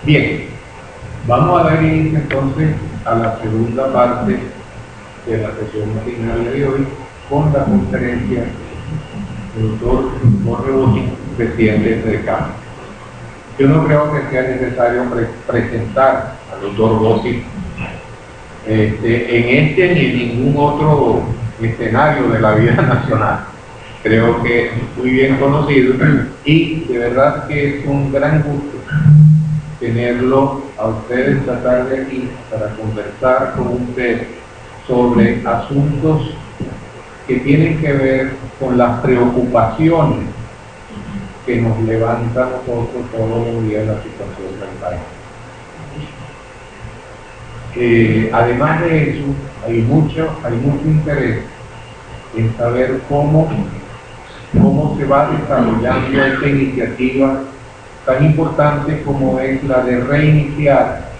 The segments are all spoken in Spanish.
Bien, vamos a dar inicio entonces a la segunda parte de la sesión matinal de hoy con la conferencia del doctor Jorge Botti, presidente de CAM. Yo no creo que sea necesario presentar al doctor Botti en este ni en ningún otro escenario de la vida nacional. Creo que es muy bien conocido y de verdad que es un gran gusto tenerlo a ustedes esta tarde aquí para conversar con ustedes sobre asuntos que tienen que ver con las preocupaciones que nos levanta a nosotros todos los días la situación del país. Además de eso, hay mucho interés en saber cómo se va desarrollando esta iniciativa tan importante como es la de reiniciar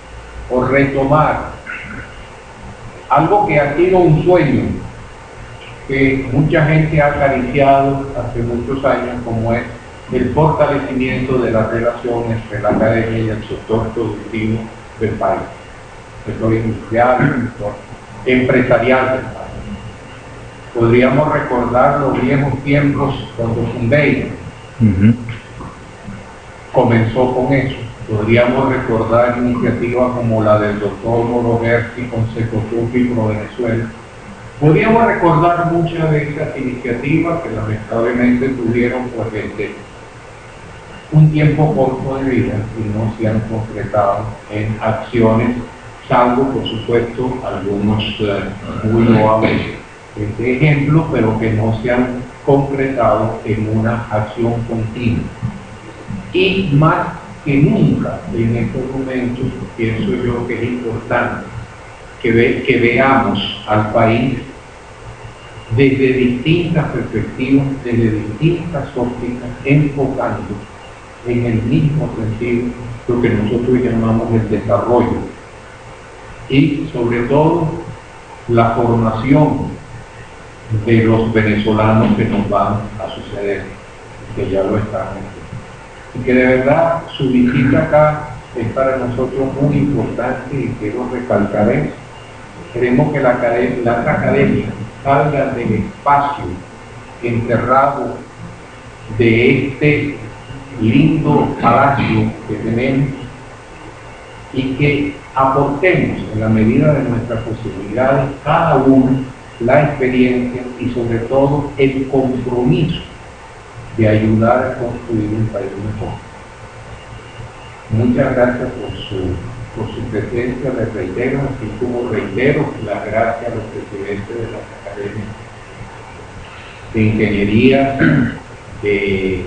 o retomar algo que ha sido un sueño que mucha gente ha acariciado hace muchos años, como es el fortalecimiento de las relaciones entre la academia y el sector productivo del país, el sector industrial, el sector empresarial del país. Podríamos recordar los viejos tiempos cuando Fundeira comenzó con eso. Podríamos recordar iniciativas como la del doctor Moro Berti con Secotuf y Pro Venezuela. Podríamos recordar muchas de esas iniciativas que lamentablemente tuvieron un tiempo corto de vida y no se han concretado en acciones, salvo por supuesto algunos muy loables ejemplos, pero que no se han concretado en una acción continua. Y más que nunca en estos momentos pienso yo que es importante que veamos al país desde distintas perspectivas, desde distintas ópticas, enfocando en el mismo sentido lo que nosotros llamamos el desarrollo y sobre todo la formación de los venezolanos que nos van a suceder, que ya lo están haciendo. Y que de verdad su visita acá es para nosotros muy importante y quiero recalcar eso. Queremos que las academias salgan del espacio enterrado de este lindo palacio que tenemos y que aportemos en la medida de nuestras posibilidades cada uno la experiencia y sobre todo el compromiso de ayudar a construir un país mejor. Muchas gracias por su presencia, les reitero, así como reitero las gracias a los presidentes de las academias de ingeniería, de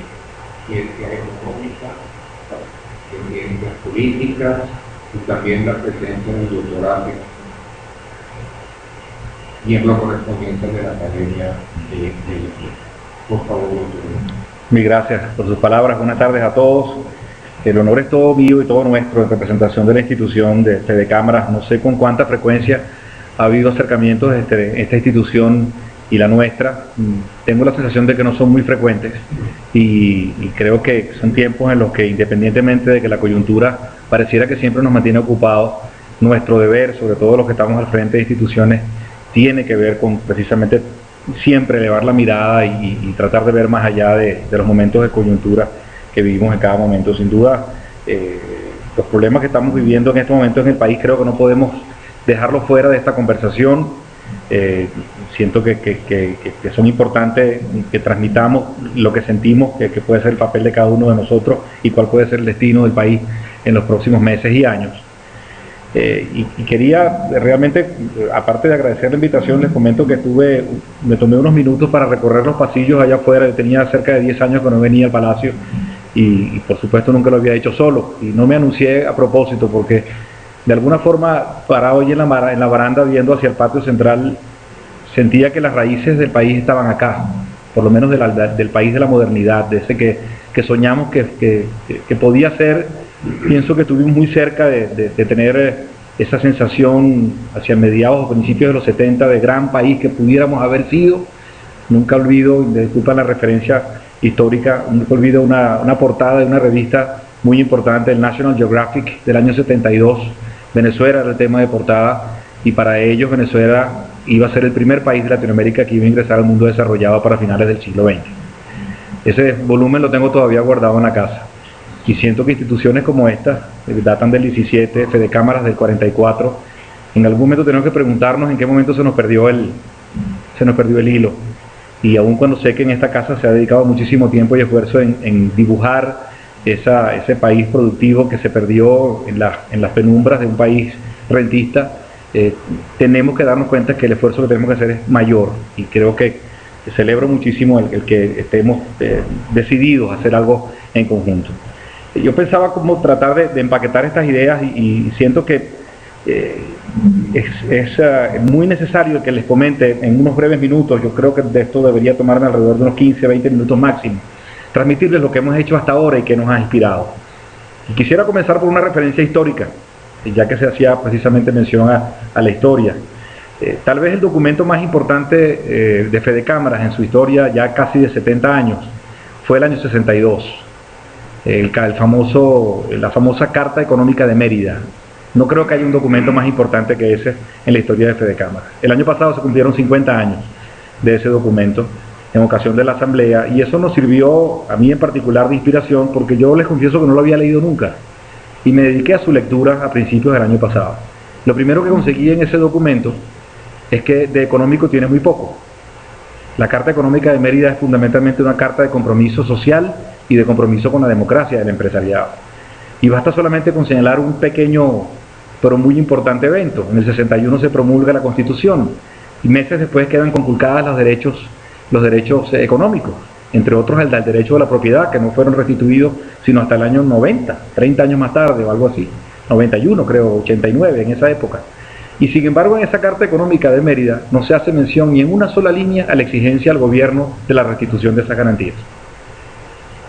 ciencias económicas, de ciencias políticas y también la presencia del doctor miembro correspondiente de la Academia de Por favor, doctor. Mil gracias por sus palabras. Buenas tardes a todos. El honor es todo mío y todo nuestro en representación de la institución de TV Cámaras. No sé con cuánta frecuencia ha habido acercamientos entre esta institución y la nuestra. Tengo la sensación de que no son muy frecuentes y creo que son tiempos en los que, independientemente de que la coyuntura pareciera que siempre nos mantiene ocupados, nuestro deber, sobre todo los que estamos al frente de instituciones, tiene que ver con precisamente siempre elevar la mirada y tratar de ver más allá de los momentos de coyuntura que vivimos en cada momento. Sin duda, los problemas que estamos viviendo en este momento en el país creo que no podemos dejarlos fuera de esta conversación. Siento que son importantes que transmitamos lo que sentimos, que puede ser el papel de cada uno de nosotros y cuál puede ser el destino del país en los próximos meses y años. Y quería realmente, aparte de agradecer la invitación, les comento que me tomé unos minutos para recorrer los pasillos allá afuera. Tenía cerca de 10 años que no venía al Palacio y por supuesto nunca lo había hecho solo, y no me anuncié a propósito porque de alguna forma, parado hoy en la baranda viendo hacia el patio central, sentía que las raíces del país estaban acá, por lo menos del país de la modernidad, de ese que soñamos que podía ser. Pienso que estuvimos muy cerca de tener esa sensación hacia mediados o principios de los 70 de gran país que pudiéramos haber sido. Nunca olvido, me disculpan la referencia histórica, nunca olvido una portada de una revista muy importante, el National Geographic del año 72. Venezuela era el tema de portada, y para ellos Venezuela iba a ser el primer país de Latinoamérica que iba a ingresar al mundo desarrollado para finales del siglo XX. Ese volumen lo tengo todavía guardado en la casa, y siento que instituciones como esta, datan del 17, Fede Cámaras del 44, en algún momento tenemos que preguntarnos en qué momento se nos perdió el hilo. Y aun cuando sé que en esta casa se ha dedicado muchísimo tiempo y esfuerzo en dibujar ese país productivo que se perdió en las penumbras de un país rentista, tenemos que darnos cuenta que el esfuerzo que tenemos que hacer es mayor, y creo que celebro muchísimo el que estemos decididos a hacer algo en conjunto. Yo pensaba cómo tratar de empaquetar estas ideas, y siento que es muy necesario que les comente en unos breves minutos. Yo creo que de esto debería tomarme alrededor de unos 15-20 minutos máximo, transmitirles lo que hemos hecho hasta ahora y que nos ha inspirado. Y quisiera comenzar por una referencia histórica, ya que se hacía precisamente mención a la historia. Tal vez el documento más importante de Fede Cámaras en su historia, ya casi de 70 años, fue el año 62, la famosa Carta Económica de Mérida. No creo que haya un documento más importante que ese en la historia de Fede Cámaras. El año pasado se cumplieron 50 años de ese documento en ocasión de la asamblea, y eso nos sirvió a mí en particular de inspiración, porque yo les confieso que no lo había leído nunca y me dediqué a su lectura a principios del año pasado. Lo primero que conseguí en ese documento es que de económico tiene muy poco. La Carta Económica de Mérida es fundamentalmente una carta de compromiso social y de compromiso con la democracia del empresariado, y basta solamente con señalar un pequeño pero muy importante evento. En el 61 se promulga la Constitución, y meses después quedan conculcadas los derechos económicos, entre otros el del derecho a la propiedad, que no fueron restituidos sino hasta el año 90, 30 años más tarde o algo así, 91 creo, 89 en esa época. Y sin embargo en esa Carta Económica de Mérida no se hace mención ni en una sola línea a la exigencia al gobierno de la restitución de esas garantías.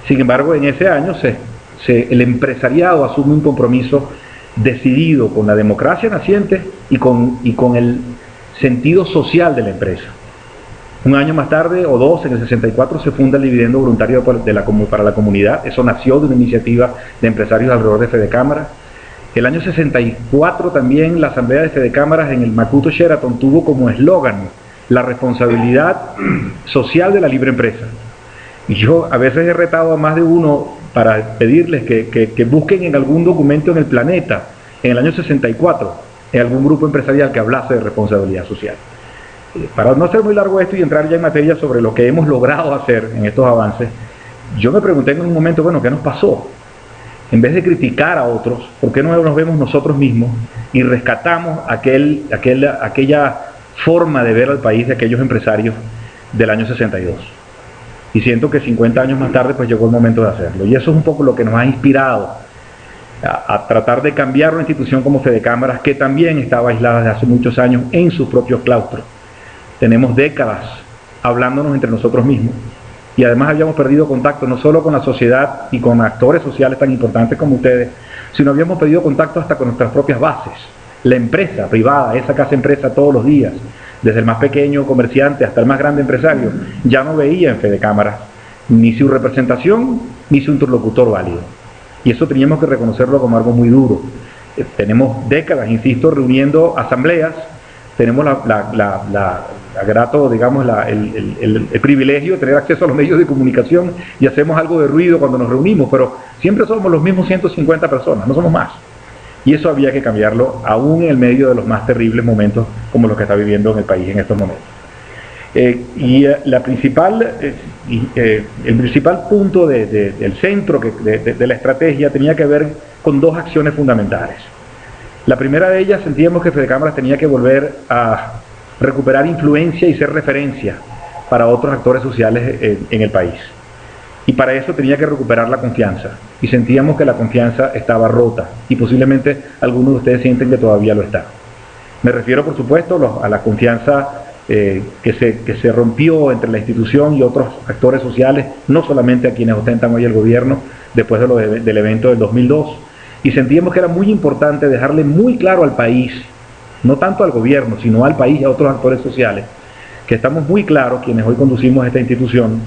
Sin embargo en ese año el empresariado asume un compromiso decidido con la democracia naciente y con el sentido social de la empresa. Un año más tarde, o dos, en el 64, se funda el dividendo voluntario para la comunidad. Eso nació de una iniciativa de empresarios alrededor de Fede Cámaras. El año 64 también la asamblea de Fede Cámaras en el Macuto Sheraton tuvo como eslogan la responsabilidad social de la libre empresa. Y yo a veces he retado a más de uno para pedirles que busquen en algún documento en el planeta, en el año 64, en algún grupo empresarial que hablase de responsabilidad social. Para no hacer muy largo esto y entrar ya en materia sobre lo que hemos logrado hacer en estos avances, yo me pregunté en un momento, bueno, ¿qué nos pasó? En vez de criticar a otros, ¿por qué no nos vemos nosotros mismos y rescatamos aquella forma de ver al país de aquellos empresarios del año 62? Y siento que 50 años más tarde pues llegó el momento de hacerlo. Y eso es un poco lo que nos ha inspirado a tratar de cambiar una institución como Fede Cámaras, que también estaba aislada desde hace muchos años en sus propios claustros. Tenemos décadas hablándonos entre nosotros mismos, y además habíamos perdido contacto no solo con la sociedad y con actores sociales tan importantes como ustedes, sino habíamos perdido contacto hasta con nuestras propias bases. La empresa privada, esa casa empresa todos los días, desde el más pequeño comerciante hasta el más grande empresario, ya no veía en Fede Cámaras ni su representación ni su interlocutor válido. Y eso teníamos que reconocerlo como algo muy duro. Tenemos décadas, insisto, reuniendo asambleas, tenemos el privilegio de tener acceso a los medios de comunicación y hacemos algo de ruido cuando nos reunimos, pero siempre somos los mismos 150 personas, no somos más. Y eso había que cambiarlo, aún en el medio de los más terribles momentos como los que está viviendo en el país en estos momentos. El principal punto del centro de la estrategia tenía que ver con dos acciones fundamentales. La primera de ellas, sentíamos que Fede Cámaras tenía que volver a recuperar influencia y ser referencia para otros actores sociales en el país. Y para eso tenía que recuperar la confianza. Y sentíamos que la confianza estaba rota, y posiblemente algunos de ustedes sienten que todavía lo está. Me refiero, por supuesto, a la confianza que se rompió entre la institución y otros actores sociales, no solamente a quienes ostentan hoy el gobierno, después del evento del 2002. Y sentíamos que era muy importante dejarle muy claro al país, no tanto al gobierno, sino al país y a otros actores sociales, que estamos muy claros, quienes hoy conducimos esta institución,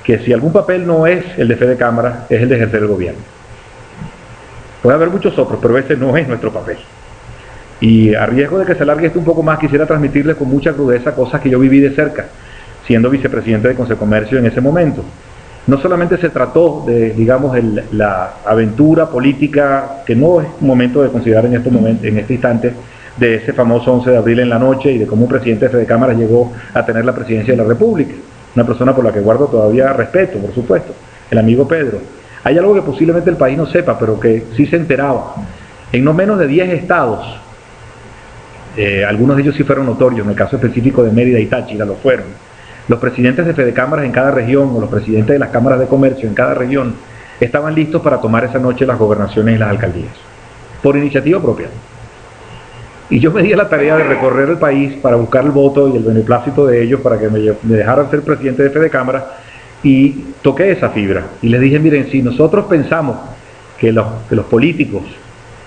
que si algún papel no es el de Fede Cámaras, es el de ejercer el gobierno. Puede haber muchos otros, pero ese no es nuestro papel. Y a riesgo de que se alargue esto un poco más, quisiera transmitirles con mucha crudeza cosas que yo viví de cerca, siendo vicepresidente de Consecomercio en ese momento. No solamente se trató de, digamos, la aventura política, que no es momento de considerar en este instante, de ese famoso 11 de abril en la noche y de cómo un presidente de Fedecámaras llegó a tener la presidencia de la República. Una persona por la que guardo todavía respeto, por supuesto, el amigo Pedro. Hay algo que posiblemente el país no sepa, pero que sí se enteraba. En no menos de 10 estados, algunos de ellos sí fueron notorios, en el caso específico de Mérida y Táchira lo fueron. Los presidentes de Fedecámaras en cada región, o los presidentes de las cámaras de comercio en cada región, estaban listos para tomar esa noche las gobernaciones y las alcaldías, por iniciativa propia. Y yo me di a la tarea de recorrer el país para buscar el voto y el beneplácito de ellos para que me dejaran ser presidente de Fedecámaras, y toqué esa fibra. Y les dije, miren, si nosotros pensamos que los políticos,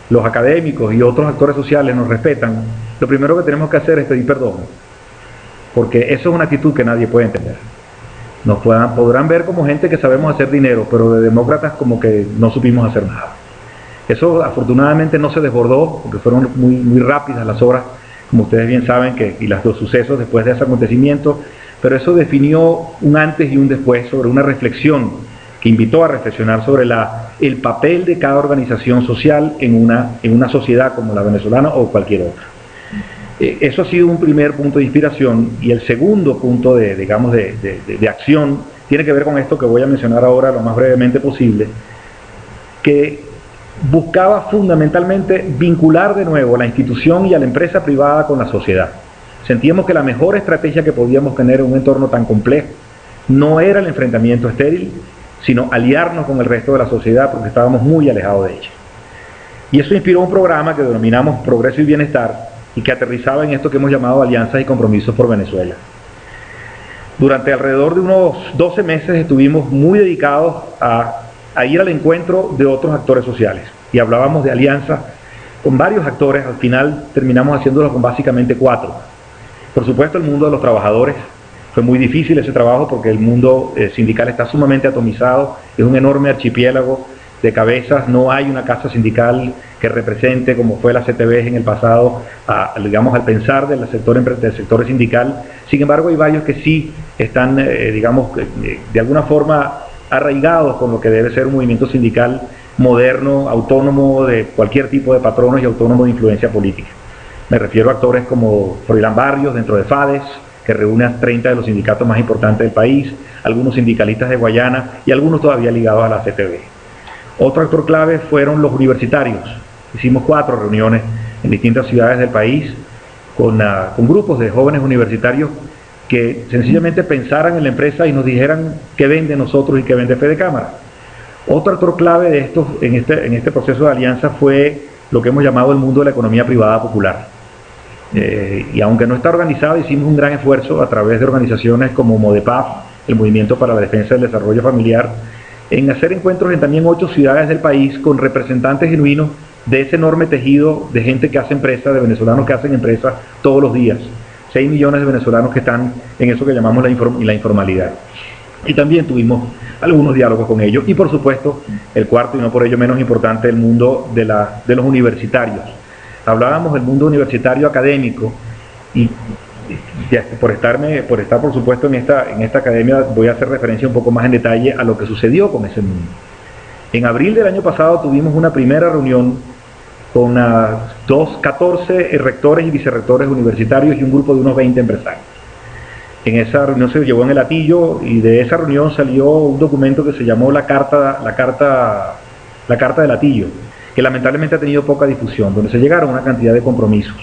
los académicos y otros actores sociales nos respetan, lo primero que tenemos que hacer es pedir perdón. Porque eso es una actitud que nadie puede entender. Nos podrán ver como gente que sabemos hacer dinero, pero de demócratas como que no supimos hacer nada. Eso afortunadamente no se desbordó, porque fueron muy rápidas las horas, como ustedes bien saben, y los sucesos después de ese acontecimiento, pero eso definió un antes y un después sobre una reflexión que invitó a reflexionar sobre el papel de cada organización social en una sociedad como la venezolana o cualquier otra. Eso ha sido un primer punto de inspiración, y el segundo punto de acción tiene que ver con esto que voy a mencionar ahora lo más brevemente posible, que buscaba fundamentalmente vincular de nuevo la institución y a la empresa privada con la sociedad. Sentíamos que la mejor estrategia que podíamos tener en un entorno tan complejo no era el enfrentamiento estéril, sino aliarnos con el resto de la sociedad, porque estábamos muy alejados de ella. Y eso inspiró un programa que denominamos Progreso y Bienestar, y que aterrizaba en esto que hemos llamado Alianzas y Compromisos por Venezuela. Durante alrededor de unos 12 meses estuvimos muy dedicados a ir al encuentro de otros actores sociales, y hablábamos de alianzas con varios actores. Al final terminamos haciéndolo con básicamente 4. Por supuesto, el mundo de los trabajadores. Fue muy difícil ese trabajo porque el mundo sindical está sumamente atomizado, es un enorme archipiélago de cabezas, no hay una casa sindical que represente, como fue la CTV en el pasado, digamos, al pensar del sector sindical. Sin embargo, hay varios que sí están, digamos, de alguna forma arraigados con lo que debe ser un movimiento sindical moderno, autónomo de cualquier tipo de patronos y autónomo de influencia política. Me refiero a actores como Froilán Barrios dentro de FADES, que reúne a 30 de los sindicatos más importantes del país, algunos sindicalistas de Guayana y algunos todavía ligados a la CTV. Otro actor clave fueron los universitarios. Hicimos 4 reuniones en distintas ciudades del país con grupos de jóvenes universitarios que sencillamente pensaran en la empresa y nos dijeran qué vende nosotros y qué vende Fedecámaras. Otro actor clave de estos en este proceso de alianza fue lo que hemos llamado el mundo de la economía privada popular. Y aunque no está organizado, hicimos un gran esfuerzo a través de organizaciones como MODEPAF, el Movimiento para la Defensa del Desarrollo Familiar, en hacer encuentros en también 8 ciudades del país con representantes genuinos de ese enorme tejido de gente que hace empresa, de venezolanos que hacen empresa todos los días. 6 millones de venezolanos que están en eso que llamamos la informalidad. Y también tuvimos algunos diálogos con ellos. Y por supuesto, el cuarto y no por ello menos importante, el mundo de los universitarios. Hablábamos del mundo universitario académico, y por estar por supuesto en esta academia voy a hacer referencia un poco más en detalle a lo que sucedió con ese mundo. En abril del año pasado tuvimos una primera reunión con 14 rectores y vicerrectores universitarios y un grupo de unos 20 empresarios. En esa reunión se llevó en el Hatillo, y de esa reunión salió un documento que se llamó la carta del Hatillo, que lamentablemente ha tenido poca difusión, donde se llegaron a una cantidad de compromisos.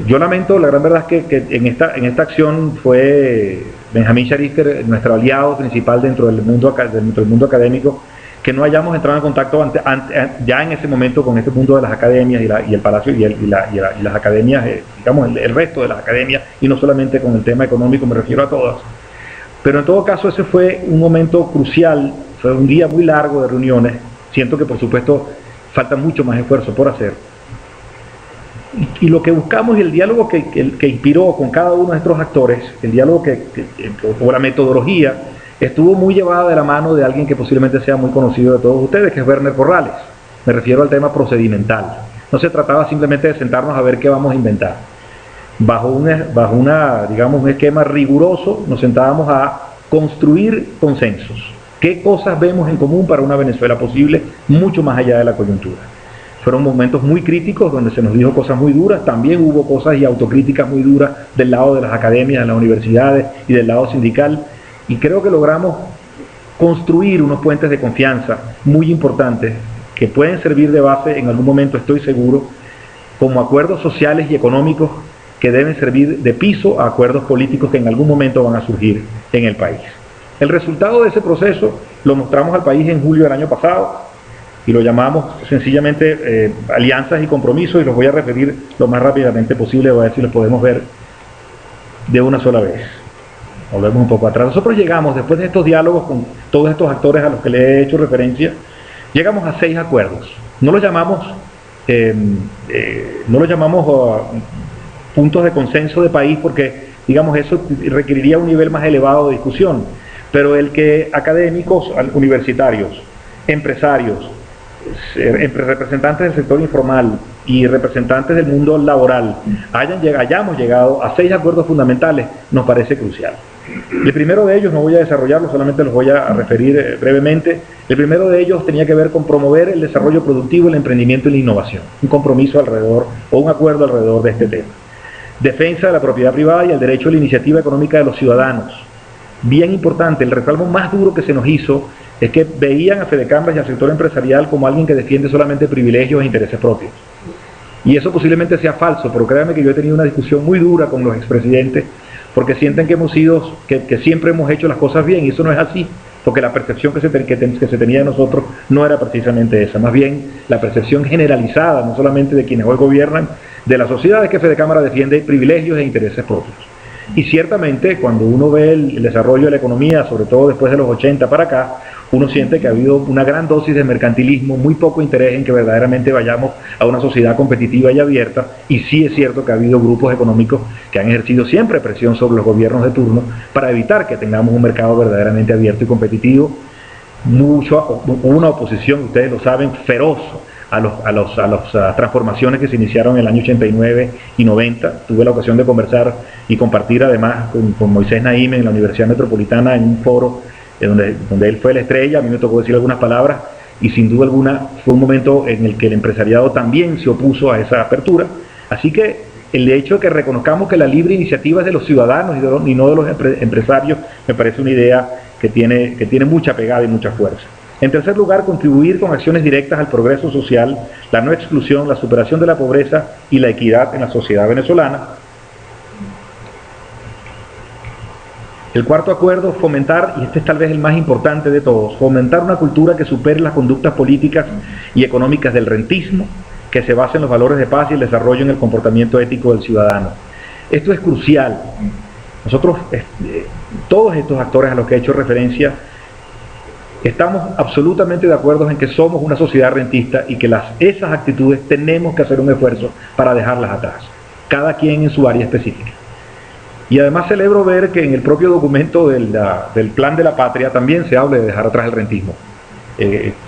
Yo lamento, la gran verdad es que en esta acción fue Benjamín Sharif, nuestro aliado principal dentro del mundo académico, que no hayamos entrado en contacto ya en ese momento con este mundo de las academias y el Palacio y las academias, digamos el resto de las academias, y no solamente con el tema económico, me refiero a todas. Pero en todo caso ese fue un momento crucial, fue un día muy largo de reuniones. Siento que por supuesto falta mucho más esfuerzo por hacer. Y lo que buscamos, y el diálogo que inspiró con cada uno de estos actores, el diálogo o la metodología, estuvo muy llevada de la mano de alguien que posiblemente sea muy conocido de todos ustedes, que es Werner Corrales. Me refiero al tema procedimental. No se trataba simplemente de sentarnos a ver qué vamos a inventar. Bajo un esquema riguroso nos sentábamos a construir consensos. ¿Qué cosas vemos en común para una Venezuela posible, mucho más allá de la coyuntura? Fueron momentos muy críticos donde se nos dijo cosas muy duras, también hubo cosas y autocríticas muy duras del lado de las academias, de las universidades y del lado sindical, y creo que logramos construir unos puentes de confianza muy importantes que pueden servir de base en algún momento, estoy seguro, como acuerdos sociales y económicos que deben servir de piso a acuerdos políticos que en algún momento van a surgir en el país. El resultado de ese proceso lo mostramos al país en julio del año pasado y lo llamamos sencillamente alianzas y compromisos, y los voy a referir lo más rápidamente posible, voy a ver si los podemos ver de una sola vez. Volvemos un poco atrás. Nosotros llegamos, después de estos diálogos con todos estos actores a los que le he hecho referencia, llegamos a 6 acuerdos. No los llamamos puntos de consenso de país porque, digamos, eso requeriría un nivel más elevado de discusión, pero el que académicos, universitarios, empresarios, representantes del sector informal y representantes del mundo laboral hayamos llegado a 6 acuerdos fundamentales nos parece crucial. El primero de ellos, no voy a desarrollarlo, solamente los voy a referir brevemente. El primero de ellos tenía que ver con promover el desarrollo productivo, el emprendimiento y la innovación. Un compromiso alrededor, o un acuerdo alrededor de este tema. Defensa de la propiedad privada y el derecho a la iniciativa económica de los ciudadanos. Bien importante, el reclamo más duro que se nos hizo es que veían a Fedecámaras y al sector empresarial como alguien que defiende solamente privilegios e intereses propios. Y eso posiblemente sea falso, pero créanme que yo he tenido una discusión muy dura con los expresidentes porque sienten que que siempre hemos hecho las cosas bien, y eso no es así, porque la percepción que se tenía de nosotros no era precisamente esa, más bien la percepción generalizada, no solamente de quienes hoy gobiernan, de la sociedad, es que Fedecámara defiende privilegios e intereses propios. Y ciertamente cuando uno ve el desarrollo de la economía, sobre todo después de los 80 para acá, uno siente que ha habido una gran dosis de mercantilismo, muy poco interés en que verdaderamente vayamos a una sociedad competitiva y abierta, y sí es cierto que ha habido grupos económicos que han ejercido siempre presión sobre los gobiernos de turno para evitar que tengamos un mercado verdaderamente abierto y competitivo. Hubo una oposición, ustedes lo saben, feroz a las transformaciones que se iniciaron en el año 89 y 90. Tuve la ocasión de conversar y compartir además con Moisés Naim en la Universidad Metropolitana en un foro donde él fue la estrella. A mí me tocó decir algunas palabras y sin duda alguna fue un momento en el que el empresariado también se opuso a esa apertura. Así que el hecho de que reconozcamos que la libre iniciativa es de los ciudadanos y no de los empresarios me parece una idea que tiene mucha pegada y mucha fuerza. En tercer lugar, contribuir con acciones directas al progreso social, la no exclusión, la superación de la pobreza y la equidad en la sociedad venezolana. El cuarto acuerdo, fomentar, y este es tal vez el más importante de todos, fomentar una cultura que supere las conductas políticas y económicas del rentismo, que se base en los valores de paz y el desarrollo en el comportamiento ético del ciudadano. Esto es crucial. Nosotros, todos estos actores a los que he hecho referencia, estamos absolutamente de acuerdo en que somos una sociedad rentista y que esas actitudes tenemos que hacer un esfuerzo para dejarlas atrás, cada quien en su área específica. Y además celebro ver que en el propio documento del Plan de la Patria también se habla de dejar atrás el rentismo.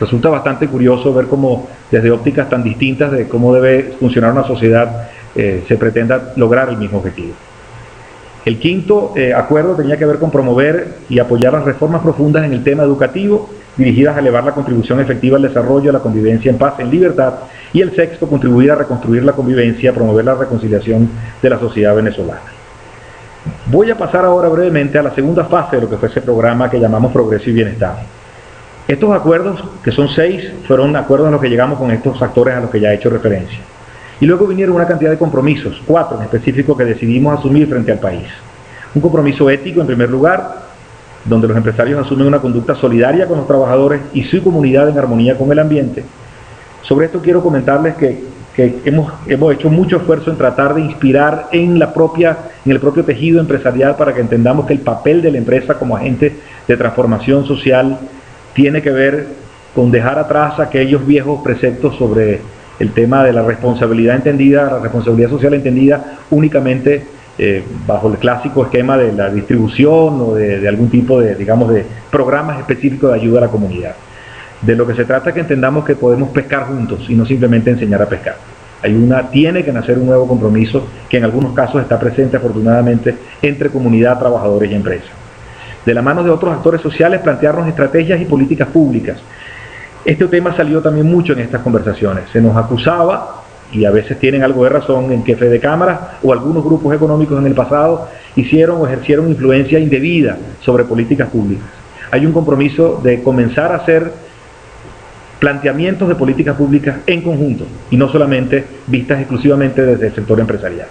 Resulta bastante curioso ver cómo desde ópticas tan distintas de cómo debe funcionar una sociedad se pretenda lograr el mismo objetivo. El quinto acuerdo tenía que ver con promover y apoyar las reformas profundas en el tema educativo, dirigidas a elevar la contribución efectiva al desarrollo, a la convivencia en paz, en libertad. Y el sexto, contribuir a reconstruir la convivencia, promover la reconciliación de la sociedad venezolana. Voy a pasar ahora brevemente a la segunda fase de lo que fue ese programa que llamamos Progreso y Bienestar. Estos acuerdos, que son 6, fueron acuerdos a los que llegamos con estos actores a los que ya he hecho referencia. Y luego vinieron una cantidad de compromisos, 4 en específico, que decidimos asumir frente al país. Un compromiso ético, en primer lugar, donde los empresarios asumen una conducta solidaria con los trabajadores y su comunidad en armonía con el ambiente. Sobre esto quiero comentarles que hemos hecho mucho esfuerzo en tratar de inspirar en el propio tejido empresarial para que entendamos que el papel de la empresa como agente de transformación social tiene que ver con dejar atrás aquellos viejos preceptos sobre el tema de la responsabilidad entendida, la responsabilidad social entendida únicamente bajo el clásico esquema de la distribución o de algún tipo de programas específicos de ayuda a la comunidad. De lo que se trata es que entendamos que podemos pescar juntos y no simplemente enseñar a pescar. Tiene que nacer un nuevo compromiso que en algunos casos está presente afortunadamente entre comunidad, trabajadores y empresas. De la mano de otros actores sociales, plantearnos estrategias y políticas públicas. Este tema salió también mucho en estas conversaciones. Se nos acusaba, y a veces tienen algo de razón, en que Fedecámaras o algunos grupos económicos en el pasado hicieron o ejercieron influencia indebida sobre políticas públicas. Hay un compromiso de comenzar a hacer planteamientos de políticas públicas en conjunto y no solamente vistas exclusivamente desde el sector empresarial.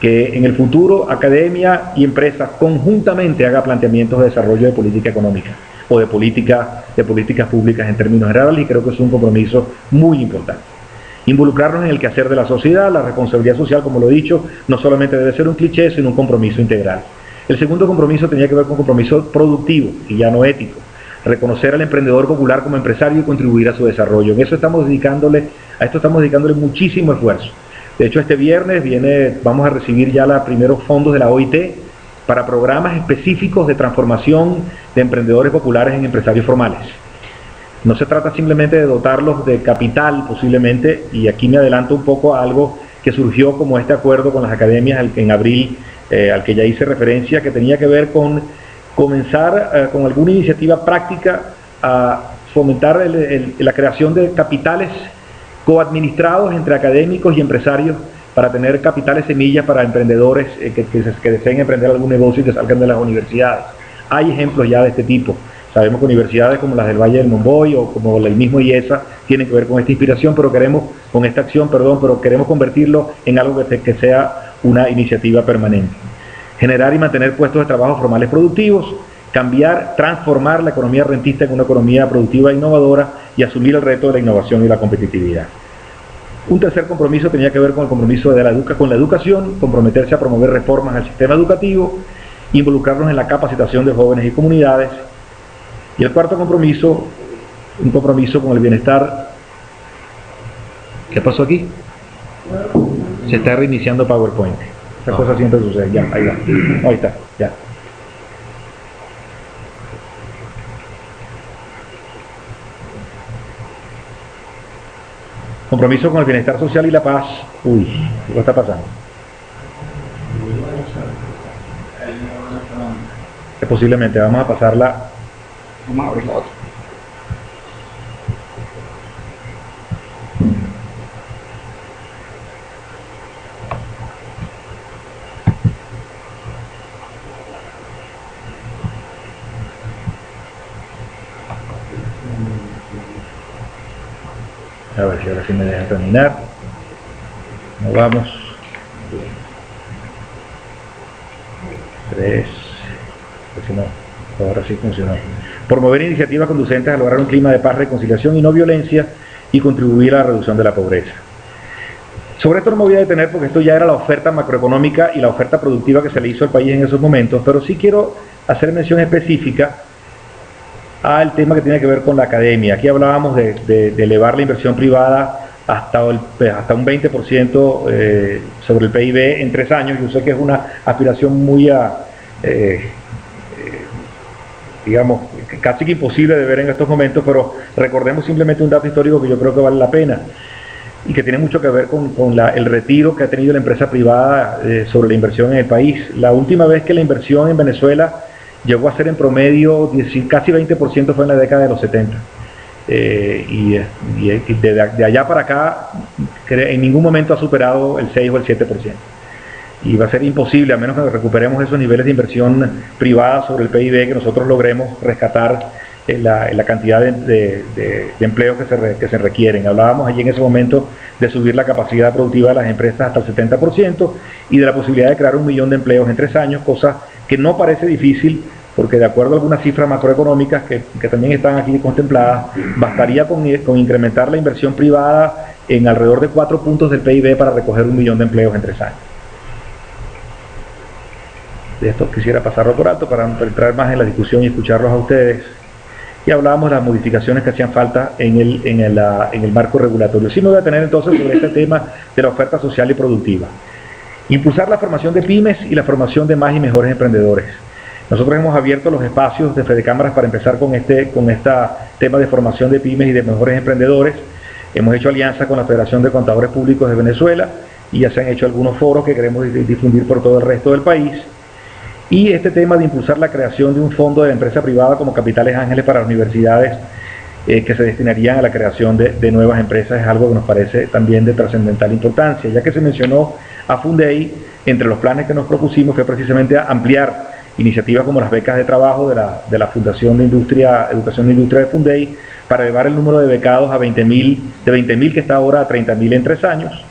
Que en el futuro academia y empresas conjuntamente haga planteamientos de desarrollo de política económica o de políticas públicas en términos generales, y creo que es un compromiso muy importante. Involucrarnos en el quehacer de la sociedad. La responsabilidad social, como lo he dicho, no solamente debe ser un cliché, sino un compromiso integral. El segundo compromiso tenía que ver con un compromiso productivo y ya no ético. Reconocer al emprendedor popular como empresario y contribuir a su desarrollo. A esto estamos dedicándole muchísimo esfuerzo. De hecho, este viernes vamos a recibir ya los primeros fondos de la OIT para programas específicos de transformación de emprendedores populares en empresarios formales. No se trata simplemente de dotarlos de capital, posiblemente, y aquí me adelanto un poco a algo que surgió como este acuerdo con las academias en abril, al que ya hice referencia, que tenía que ver con comenzar con alguna iniciativa práctica a fomentar la creación de capitales coadministrados entre académicos y empresarios para tener capitales semillas para emprendedores que deseen emprender algún negocio y que salgan de las universidades. Hay ejemplos ya de este tipo. Sabemos que universidades como las del Valle del Monboy o como el mismo IESA tienen que ver con esta inspiración, pero queremos convertirlo en algo que sea una iniciativa permanente. Generar y mantener puestos de trabajo formales productivos, transformar la economía rentista en una economía productiva e innovadora y asumir el reto de la innovación y la competitividad. Un tercer compromiso tenía que ver con el compromiso con la educación, comprometerse a promover reformas al sistema educativo, involucrarnos en la capacitación de jóvenes y comunidades. Y el cuarto compromiso, un compromiso con el bienestar. ¿Qué pasó aquí? Se está reiniciando PowerPoint. Esa cosa siempre sucede. Ya, ahí va. Ahí está, ya. Compromiso con el bienestar social y la paz. Uy, ¿qué está pasando? Posiblemente vamos a pasarla. Vamos a abrir la otra. A ver si ahora sí me deja terminar. Nos vamos. 3. Si no, ahora sí funcionó. Promover iniciativas conducentes a lograr un clima de paz, reconciliación y no violencia y contribuir a la reducción de la pobreza. Sobre esto no me voy a detener porque esto ya era la oferta macroeconómica y la oferta productiva que se le hizo al país en esos momentos, pero sí quiero hacer mención específica al tema que tiene que ver con la academia. Aquí hablábamos de elevar la inversión privada hasta un 20% sobre el PIB en 3 años. Yo sé que es una aspiración muy, digamos, casi que imposible de ver en estos momentos, pero recordemos simplemente un dato histórico que yo creo que vale la pena y que tiene mucho que ver con el retiro que ha tenido la empresa privada sobre la inversión en el país. La última vez que la inversión en Venezuela llegó a ser en promedio casi 20% fue en la década de los 70. Y de allá para acá en ningún momento ha superado el 6 o el 7%. Y va a ser imposible, a menos que recuperemos esos niveles de inversión privada sobre el PIB, que nosotros logremos rescatar la cantidad de empleos que se requieren. Hablábamos allí en ese momento de subir la capacidad productiva de las empresas hasta el 70% y de la posibilidad de crear 1 millón de empleos en 3 años, cosa que no parece difícil, porque de acuerdo a algunas cifras macroeconómicas que también están aquí contempladas, bastaría con incrementar la inversión privada en alrededor de 4 puntos del PIB para recoger 1 millón de empleos en 3 años. De esto quisiera pasarlo por alto para entrar más en la discusión y escucharlos a ustedes. Y hablábamos de las modificaciones que hacían falta en el marco regulatorio. Sí me voy a tener entonces sobre este tema de la oferta social y productiva. Impulsar la formación de pymes y la formación de más y mejores emprendedores. Nosotros hemos abierto los espacios de Fedecámaras para empezar con este tema de formación de pymes y de mejores emprendedores. Hemos hecho alianza con la Federación de Contadores Públicos de Venezuela y ya se han hecho algunos foros que queremos difundir por todo el resto del país. Y este tema de impulsar la creación de un fondo de la empresa privada como Capitales Ángeles para las universidades que se destinarían a la creación de nuevas empresas es algo que nos parece también de trascendental importancia. Ya que se mencionó a Fundei, entre los planes que nos propusimos fue precisamente ampliar iniciativas como las becas de trabajo de la Fundación de Educación de Industria de Fundei para elevar el número de becados a 20.000, de 20.000 que está ahora a 30.000 en 3 años.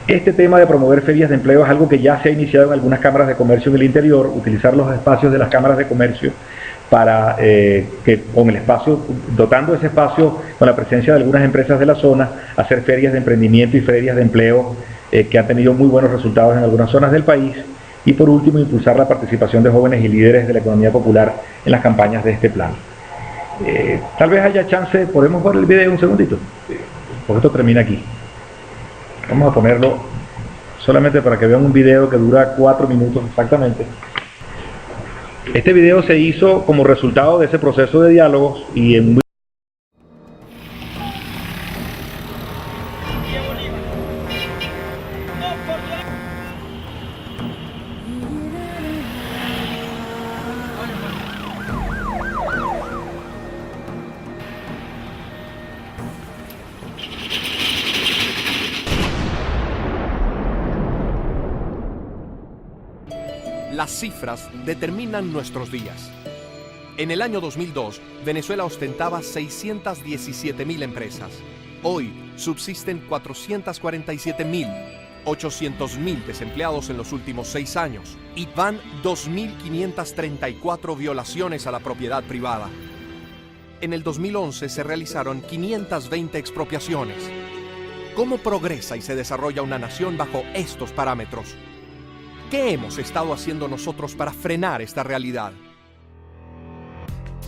Este tema de promover ferias de empleo es algo que ya se ha iniciado en algunas cámaras de comercio en el interior, utilizar los espacios de las cámaras de comercio para que con el espacio, dotando ese espacio con la presencia de algunas empresas de la zona, hacer ferias de emprendimiento y ferias de empleo que han tenido muy buenos resultados en algunas zonas del país. Y por último, impulsar la participación de jóvenes y líderes de la economía popular en las campañas de este plan. Tal vez haya chance, ¿podemos ver el video un segundito? Porque esto termina aquí. Vamos a ponerlo solamente para que vean un video que dura 4 minutos exactamente. Este video se hizo como resultado de ese proceso de diálogos y en Las cifras determinan nuestros días. En el año 2002, Venezuela ostentaba 617.000 empresas. Hoy subsisten 447.000, 800.000 desempleados en los últimos 6 años y van 2.534 violaciones a la propiedad privada. En el 2011 se realizaron 520 expropiaciones. ¿Cómo progresa y se desarrolla una nación bajo estos parámetros? ¿Qué hemos estado haciendo nosotros para frenar esta realidad?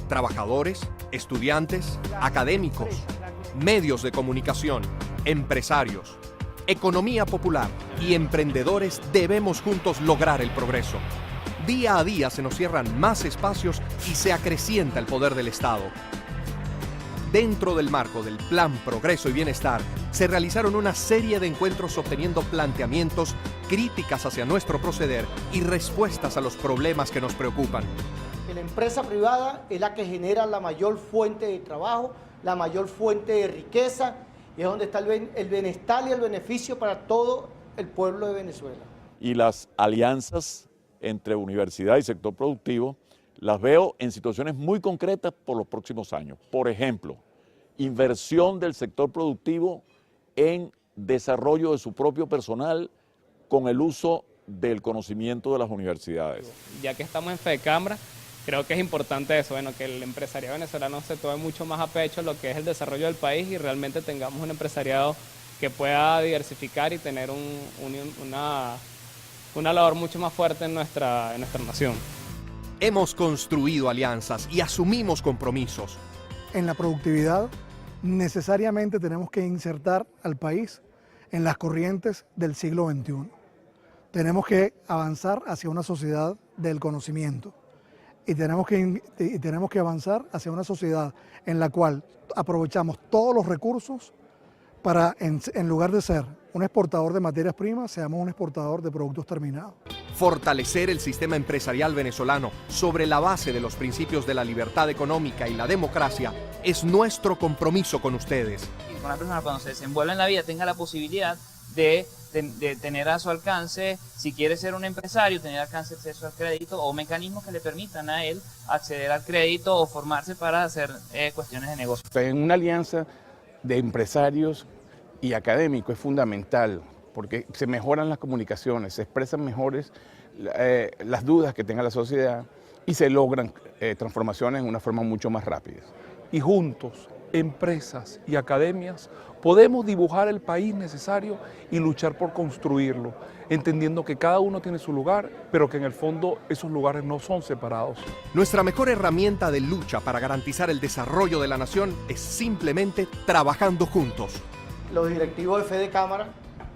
Trabajadores, estudiantes, académicos, medios de comunicación, empresarios, economía popular y emprendedores debemos juntos lograr el progreso. Día a día se nos cierran más espacios y se acrecienta el poder del Estado. Dentro del marco del Plan Progreso y Bienestar, se realizaron una serie de encuentros obteniendo planteamientos, críticas hacia nuestro proceder y respuestas a los problemas que nos preocupan. La empresa privada es la que genera la mayor fuente de trabajo, la mayor fuente de riqueza, y es donde está el bienestar y el beneficio para todo el pueblo de Venezuela. Y las alianzas entre universidad y sector productivo las veo en situaciones muy concretas por los próximos años. Por ejemplo, inversión del sector productivo en desarrollo de su propio personal con el uso del conocimiento de las universidades. Ya que estamos en Fedecámaras, creo que es importante eso, que el empresariado venezolano se tome mucho más a pecho lo que es el desarrollo del país y realmente tengamos un empresariado que pueda diversificar y tener una labor mucho más fuerte en nuestra nación. Hemos construido alianzas y asumimos compromisos. En la productividad necesariamente tenemos que insertar al país en las corrientes del siglo XXI. Tenemos que avanzar hacia una sociedad del conocimiento y tenemos que avanzar hacia una sociedad en la cual aprovechamos todos los recursos para, en lugar de ser un exportador de materias primas, seamos un exportador de productos terminados. Fortalecer el sistema empresarial venezolano sobre la base de los principios de la libertad económica y la democracia es nuestro compromiso con ustedes. Una persona cuando se desenvuelve en la vida tenga la posibilidad de tener a su alcance, si quiere ser un empresario, tener acceso al crédito o mecanismos que le permitan a él acceder al crédito o formarse para hacer cuestiones de negocio. En una alianza de empresarios y académicos es fundamental porque se mejoran las comunicaciones, se expresan mejores las dudas que tenga la sociedad y se logran transformaciones en una forma mucho más rápida. Y juntos, empresas y academias, podemos dibujar el país necesario y luchar por construirlo, entendiendo que cada uno tiene su lugar, pero que en el fondo esos lugares no son separados. Nuestra mejor herramienta de lucha para garantizar el desarrollo de la nación es simplemente trabajando juntos. Los directivos de Fedecámaras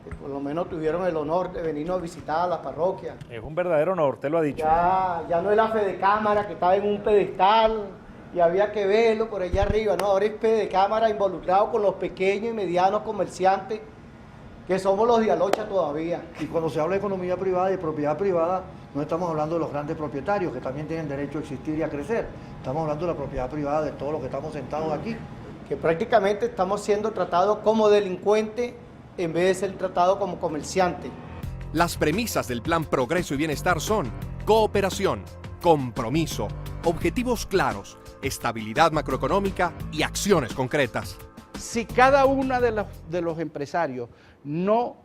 que por lo menos tuvieron el honor de venirnos a visitar a la parroquia. Es un verdadero honor, usted lo ha dicho. Ya no es la Fedecámara que estaba en un pedestal y había que verlo por allá arriba, no, ahora es Fedecámara involucrado con los pequeños y medianos comerciantes, que somos los de Alocha todavía. Y cuando se habla de economía privada y de propiedad privada, no estamos hablando de los grandes propietarios, que también tienen derecho a existir y a crecer. Estamos hablando de la propiedad privada de todos los que estamos sentados aquí. Que prácticamente estamos siendo tratados como delincuentes en vez de ser tratados como comerciantes. Las premisas del Plan Progreso y Bienestar son cooperación, compromiso, objetivos claros, estabilidad macroeconómica y acciones concretas. Si cada uno de los empresarios no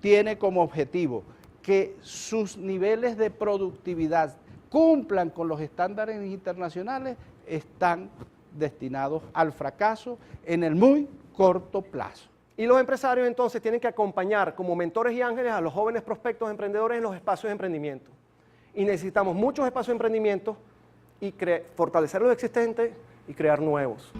tiene como objetivo que sus niveles de productividad cumplan con los estándares internacionales, están destinados al fracaso en el muy corto plazo. Y los empresarios entonces tienen que acompañar como mentores y ángeles a los jóvenes prospectos emprendedores en los espacios de emprendimiento. Y necesitamos muchos espacios de emprendimiento y fortalecer los existentes y crear nuevos.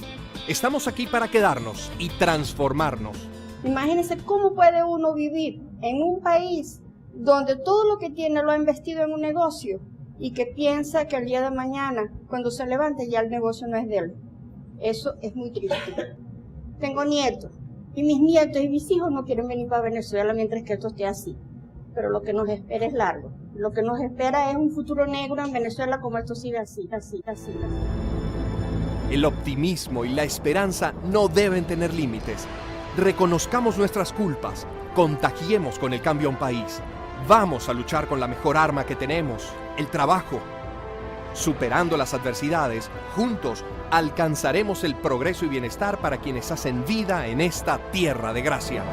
Estamos aquí para quedarnos y transformarnos. Imagínense cómo puede uno vivir en un país donde todo lo que tiene lo ha investido en un negocio y que piensa que el día de mañana, cuando se levante, ya el negocio no es de él. Eso es muy triste. Tengo nietos y mis nietos y mis hijos no quieren venir para Venezuela mientras que esto esté así. Pero lo que nos espera es largo. Lo que nos espera es un futuro negro en Venezuela como esto sigue así. El optimismo y la esperanza no deben tener límites. Reconozcamos nuestras culpas, contagiemos con el cambio a un país. Vamos a luchar con la mejor arma que tenemos, el trabajo. Superando las adversidades, juntos alcanzaremos el progreso y bienestar para quienes hacen vida en esta tierra de gracia.